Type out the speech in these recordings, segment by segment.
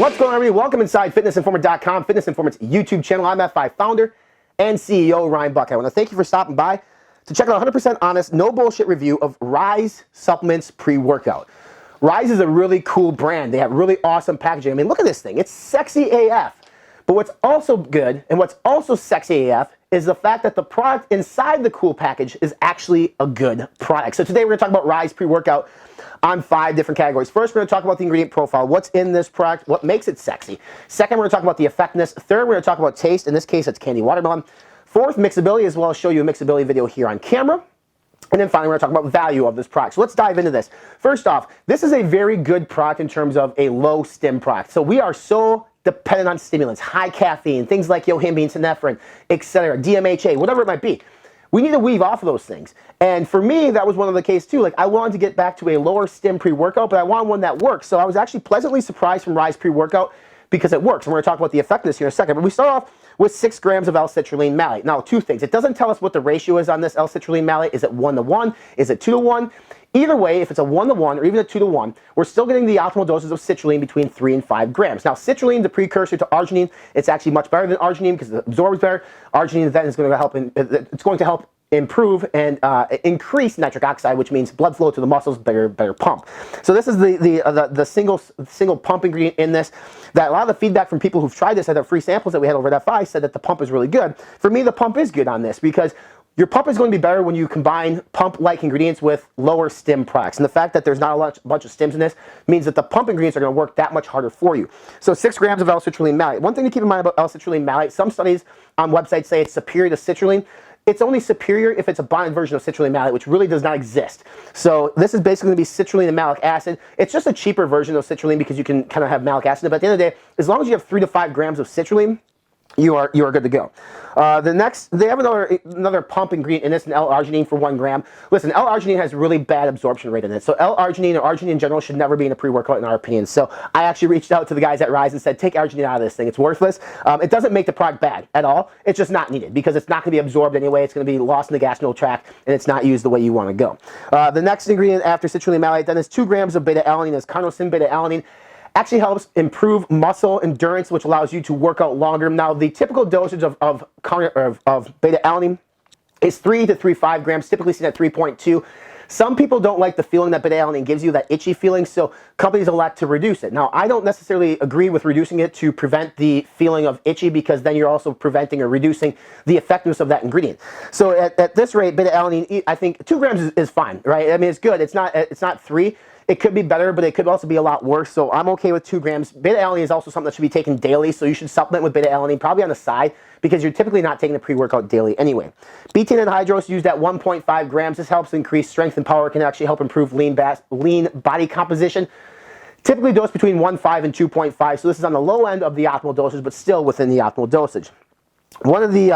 What's going on, everybody? Welcome inside fitnessinformant.com, Fitness Informant's YouTube channel. I'm F5 founder and CEO Ryan Buck. I want to thank you for stopping by to check out a 100% honest, no bullshit review of RYSE Supplements Pre-Workout. RYSE is a really cool brand. They have really awesome packaging. I mean, look at this thing. It's sexy AF. But what's also good and what's also sexy AF is the fact that the product inside the cool package is actually a good product. So today we're going to talk about RYSE Pre-Workout on 5 different categories. First, we're going to talk about the ingredient profile, what's in this product, what makes it sexy. Second, we're going to talk about the effectiveness. Third, we're going to talk about taste. In this case, it's candy watermelon. Fourth, mixability, as well as show you a mixability video here on camera. And then finally, we're going to talk about value of this product. So let's dive into this. First off, this is a very good product in terms of a low stim product. So we are so dependent on stimulants, high caffeine, things like yohimbine, synephrine, etc., DMHA, whatever it might be. We need to weave off of those things. And for me, that was one of the cases too. Like, I wanted to get back to a lower stim pre-workout, but I wanted one that works. So I was actually pleasantly surprised from RYSE Pre-Workout because it works. And we're going to talk about the effectiveness here in a second. But we start off with 6 grams of L-citrulline malate. Now, 2 things. It doesn't tell us what the ratio is on this L-citrulline malate. Is it 1:1? Is it 2:1? Either way, if it's a 1:1 or even a 2:1, we're still getting the optimal doses of citrulline between 3 and 5 grams. Now, citrulline, the precursor to arginine, it's actually much better than arginine because it absorbs better. Arginine then is going to help, it's going to help improve and increase nitric oxide, which means blood flow to the muscles, better pump. So this is the single pump ingredient in this. That a lot of the feedback from people who've tried this at the free samples that we had over at F5 said that the pump is really good. For me, the pump is good on this because your pump is going to be better when you combine pump-like ingredients with lower stim products. And the fact that there's not a bunch of stims in this means that the pump ingredients are going to work that much harder for you. So 6 grams of L-citrulline malate. One thing to keep in mind about L-citrulline malate, some studies on websites say it's superior to citrulline. It's only superior if it's a bonded version of citrulline malate, which really does not exist. So this is basically going to be citrulline and malic acid. It's just a cheaper version of citrulline because you can kind of have malic acid. But at the end of the day, as long as you have 3 to 5 grams of citrulline, you are good to go. The next, they have another pump ingredient in this, an L-arginine for 1 gram. Listen, L-arginine has really bad absorption rate in it. So L-arginine or arginine in general should never be in a pre-workout in our opinion. So I actually reached out to the guys at RYSE and said, take arginine out of this thing. It's worthless. It doesn't make the product bad at all. It's just not needed because it's not going to be absorbed anyway. It's going to be lost in the gastrointestinal tract and it's not used the way you want to go. The next ingredient after citrulline malate then is 2 grams of beta-alanine. Is carnosine beta-alanine. Actually helps improve muscle endurance, which allows you to work out longer. Now, the typical dosage of beta-alanine is 3 to 3.5 grams, typically seen at 3.2. Some people don't like the feeling that beta-alanine gives you, that itchy feeling, so companies elect to reduce it. Now, I don't necessarily agree with reducing it to prevent the feeling of itchy because then you're also preventing or reducing the effectiveness of that ingredient. So at this rate, beta-alanine, I think 2 grams is fine, right? I mean, it's good. It's not 3. It could be better, but it could also be a lot worse, so I'm okay with 2 grams. Beta-alanine is also something that should be taken daily, so you should supplement with beta-alanine, probably on the side, because you're typically not taking a pre-workout daily anyway. Betaine anhydrous used at 1.5 grams. This helps increase strength and power. It can actually help improve lean body composition. Typically dosed between 1.5 and 2.5, so this is on the low end of the optimal dosage, but still within the optimal dosage. One of the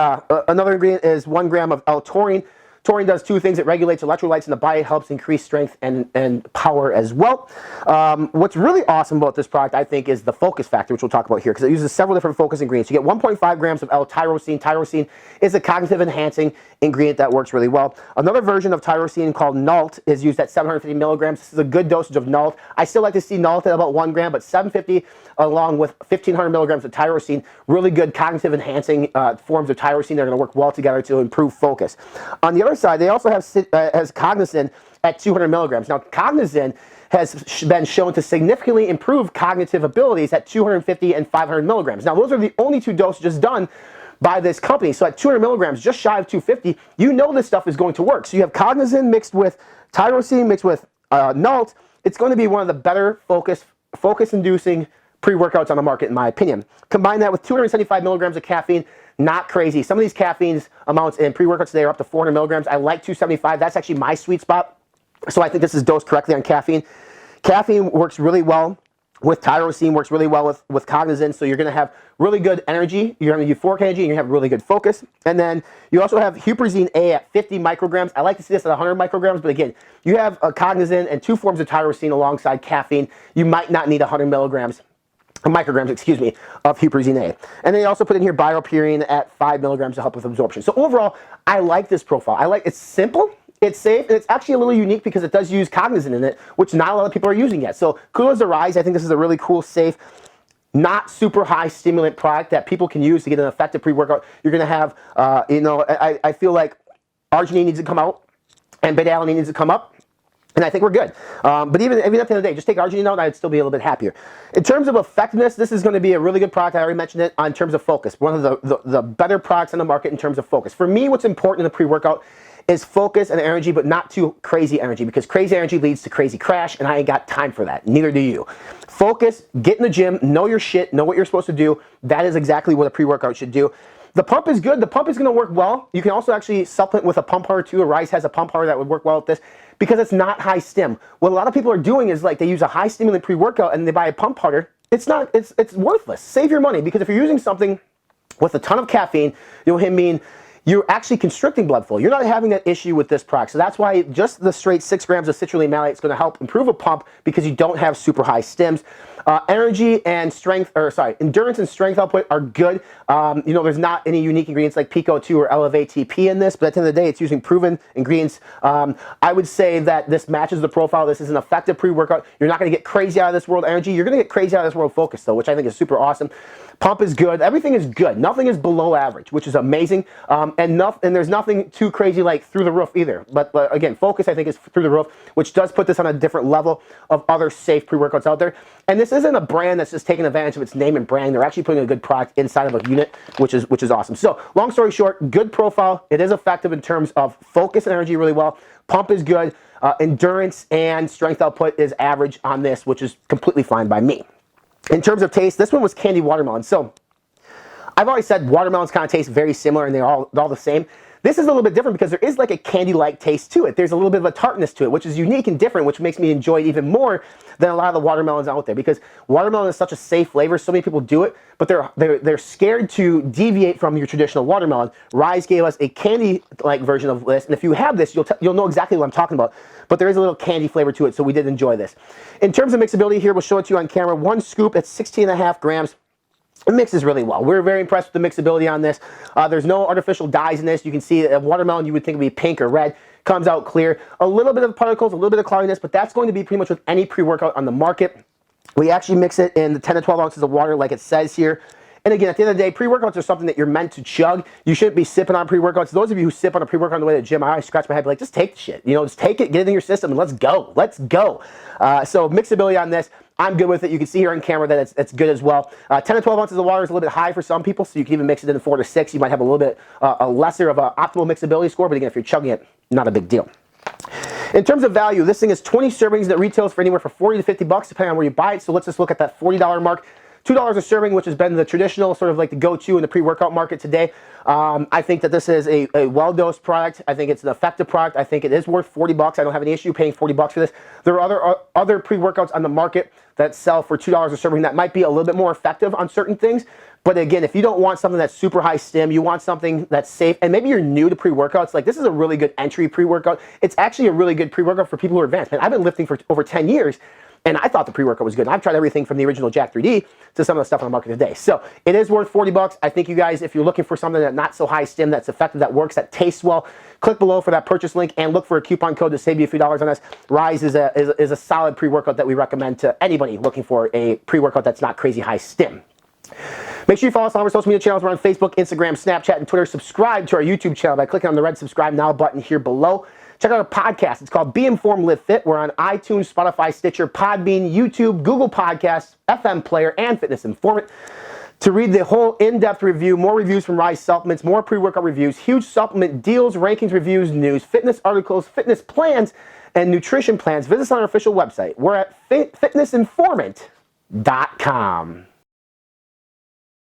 another ingredient is 1 gram of L-taurine. Taurine does 2 things. It regulates electrolytes in the body. It helps increase strength and power as well. What's really awesome about this product, I think, is the focus factor, which we'll talk about here, because it uses several different focus ingredients. You get 1.5 grams of L-tyrosine. Tyrosine is a cognitive enhancing ingredient that works really well. Another version of tyrosine called NALT is used at 750 milligrams. This is a good dosage of NALT. I still like to see NALT at about 1 gram, but 750 along with 1,500 milligrams of tyrosine, really good cognitive enhancing forms of tyrosine. They're going to work well together to improve focus. On the other side, they also have cognizin at 200 milligrams. Now, cognizin has been shown to significantly improve cognitive abilities at 250 and 500 milligrams. Now, those are the only 2 dosages done by this company. So at 200 milligrams, just shy of 250, you know this stuff is going to work. So you have cognizin mixed with tyrosine mixed with NALT. It's going to be one of the better focus-inducing pre-workouts on the market, in my opinion. Combine that with 275 milligrams of caffeine. Not crazy. Some of these caffeine amounts in pre-workouts today are up to 400 milligrams. I like 275. That's actually my sweet spot. So I think this is dosed correctly on caffeine. Caffeine works really well with tyrosine, works really well with cognizin. So you're going to have really good energy. You're going to have euphoric energy, and you have really good focus. And then you also have huperzine A at 50 micrograms. I like to see this at 100 micrograms, but again, you have a cognizin and 2 forms of tyrosine alongside caffeine. You might not need 100 micrograms, excuse me, of huperzine A. And then they also put in here BioPurine at 5 milligrams to help with absorption. So overall, I like this profile. It's simple, it's safe, and it's actually a little unique because it does use cognizin in it, which not a lot of people are using yet. So kudos to RYSE. I think this is a really cool, safe, not super high stimulant product that people can use to get an effective pre-workout. You're going to have, I feel like arginine needs to come out and beta-alanine needs to come up. And I think we're good. But even at the end of the day, just take arginine out and I'd still be a little bit happier. In terms of effectiveness, this is going to be a really good product. I already mentioned it in terms of focus. One of the better products on the market in terms of focus. For me, what's important in the pre-workout is focus and energy, but not too crazy energy, because crazy energy leads to crazy crash, and I ain't got time for that. Neither do you. Focus, get in the gym, know your shit, know what you're supposed to do. That is exactly what a pre-workout should do. The pump is good. The pump is going to work well. You can also actually supplement with a pump harder too. RYSE has a pump harder that would work well with this because it's not high stim. What a lot of people are doing is like they use a high stimulant pre-workout and they buy a pump harder. It's worthless. Save your money, because if you're using something with a ton of caffeine, you'll mean you're actually constricting blood flow. You're not having that issue with this product. So that's why just the straight 6 grams of citrulline malate is going to help improve a pump, because you don't have super high stims. Energy and strength, endurance and strength output are good. There's not any unique ingredients like Pico 2 or Elevate TP in this, but at the end of the day, it's using proven ingredients. I would say that this matches the profile. This is an effective pre-workout. You're not going to get crazy out of this world energy. You're going to get crazy out of this world focus, though, which I think is super awesome. Pump is good. Everything is good. Nothing is below average, which is amazing. And there's nothing too crazy like through the roof either. But again, focus I think is through the roof, which does put this on a different level of other safe pre-workouts out there. And this isn't a brand that's just taking advantage of its name and brand. They're actually putting a good product inside of a unit, which is awesome. So long story short, good profile. It is effective in terms of focus and energy really well. Pump is good. Endurance and strength output is average on this, which is completely fine by me. In terms of taste, this one was candy watermelon. So I've already said watermelons kind of taste very similar and they're all the same. This is a little bit different because there is like a candy-like taste to it. There's a little bit of a tartness to it, which is unique and different, which makes me enjoy it even more than a lot of the watermelons out there, because watermelon is such a safe flavor. So many people do it, but they're scared to deviate from your traditional watermelon. RYSE gave us a candy-like version of this, and if you have this, you'll know exactly what I'm talking about. But there is a little candy flavor to it, so we did enjoy this. In terms of mixability here, we'll show it to you on camera. 1 scoop at 16.5 grams. It mixes really well. We're very impressed with the mixability on this. There's no artificial dyes in this. You can see a watermelon you would think would be pink or red. Comes out clear. A little bit of particles, a little bit of cloudiness, but that's going to be pretty much with any pre-workout on the market. We actually mix it in the 10 to 12 ounces of water like it says here. And again, at the end of the day, pre-workouts are something that you're meant to chug. You shouldn't be sipping on pre-workouts. Those of you who sip on a pre-workout on the way to the gym, I always scratch my head, like, just take the shit. Just take it, get it in your system, and let's go. Let's go. So mixability on this, I'm good with it. You can see here on camera that it's good as well. 10 to 12 ounces of water is a little bit high for some people, so you can even mix it in 4 to 6. You might have a little bit a lesser of an optimal mixability score, but again, if you're chugging it, not a big deal. In terms of value, this thing is 20 servings that retails for anywhere from 40 to 50 bucks, depending on where you buy it. So let's just look at that $40 mark. $2 a serving, which has been the traditional sort of like the go-to in the pre-workout market today. I think that this is a well-dosed product. I think it's an effective product. I think it is worth 40 bucks. I don't have any issue paying 40 bucks for this. There are other pre-workouts on the market that sell for $2 a serving that might be a little bit more effective on certain things. But again, if you don't want something that's super high stim, you want something that's safe, and maybe you're new to pre-workouts, like this is a really good entry pre-workout. It's actually a really good pre-workout for people who are advanced. Man, I've been lifting for over 10 years. And I thought the pre-workout was good. I've tried everything from the original Jack 3D to some of the stuff on the market today. So it is worth 40 bucks. I think you guys, if you're looking for something that's not so high stim, that's effective, that works, that tastes well, click below for that purchase link and look for a coupon code to save you a few dollars on this. RYSE is a solid pre-workout that we recommend to anybody looking for a pre-workout that's not crazy high stim. Make sure you follow us on our social media channels. We're on Facebook, Instagram, Snapchat, and Twitter. Subscribe to our YouTube channel by clicking on the red subscribe now button here below. Check out our podcast. It's called Be Informed, Live Fit. We're on iTunes, Spotify, Stitcher, Podbean, YouTube, Google Podcasts, FM Player, and Fitness Informant. To read the whole in-depth review, more reviews from RYSE Supplements, more pre-workout reviews, huge supplement deals, rankings, reviews, news, fitness articles, fitness plans, and nutrition plans, visit us on our official website. We're at fitnessinformant.com.